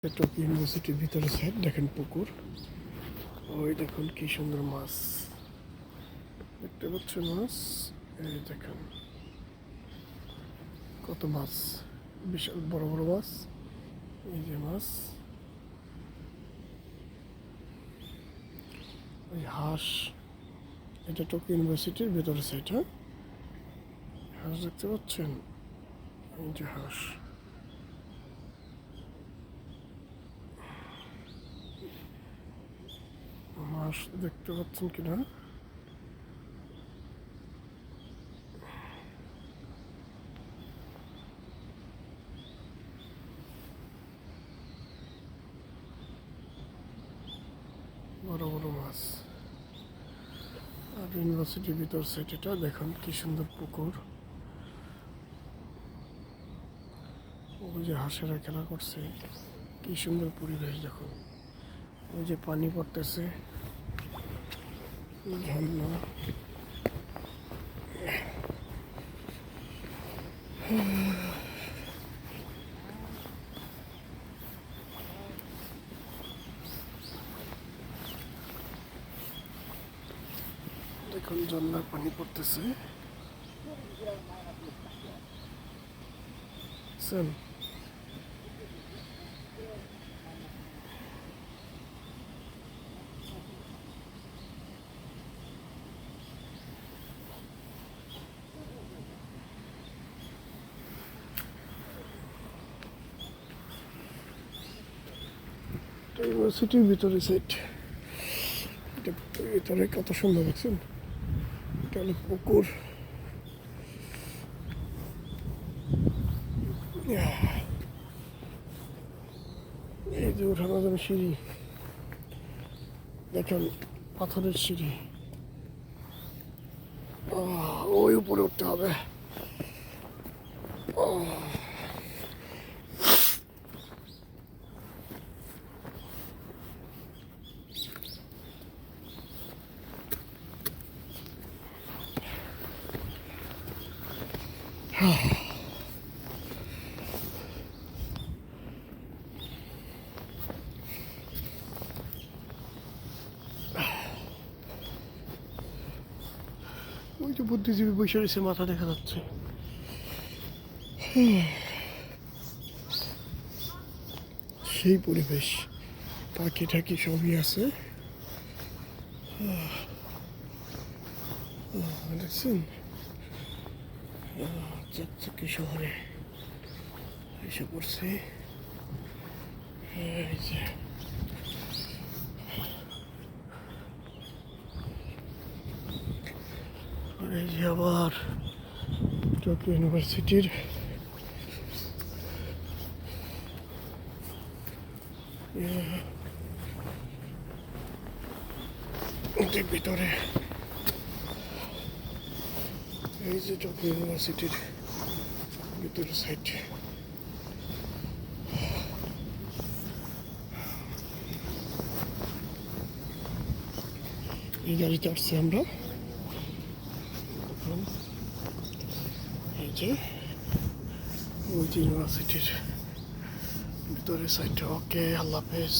Tokyo ইউনিভার্সিটির ভিতরে side দেখেন পুকুর, ওই দেখুন কি সুন্দর মাছ দেখতে পাচ্ছেন। মাছ এই দেখেন কত মাছ, বিশাল বড় বড় মাছ। এই যে মাছ, ওই হাঁস। এটা টোকিও ইউনিভার্সিটির ভিতরে সাইড। হ্যাঁ, হাঁস দেখতে পাচ্ছেন, এই যে হাঁস। মাছ দেখতে পাচ্ছেন কিনা, বড় বড় মাছ। আর ইউনিভার্সিটির ভিতর সাইড এটা দেখুন কি সুন্দর পুকুর। ওই যে হাঁসেরা খেলা করছে, কি সুন্দর পরিবেশ দেখুন। ওই যে পানি পড়তেছে, ঝর্ণা। দেখুন ঝর্ণার পানি পড়তেছে। ইউনিভার্সিটির ভিতরে সাইড, এটা ভিতরে কত সুন্দর দেখছেন। এটা হলো পুকুর। এই যে ওঠানোর জন্য সিঁড়ি দেখেন, পাথরের সিঁড়ি। ওই উপরে উঠতে হবে। ওই যে বুদ্ধিজীবী বসে রয়েছে, মাথা দেখা যাচ্ছে। সেই পরিবেশ, পাখি ঠাকি সবই আছে। দেখছেন, চকচকে শহরে এসে পড়ছে। এই যে এই যে আবার টোকিও ইউনিভার্সিটির ভিতরে, এই যে টোকিও ইউনিভার্সিটির ভিতরে সাইড। এই গাড়িতে আসছি আমরা। এই যে ওই যে ইউনিভার্সিটির ভিতরে সাইড। ওকে, আল্লাহ হাফেজ।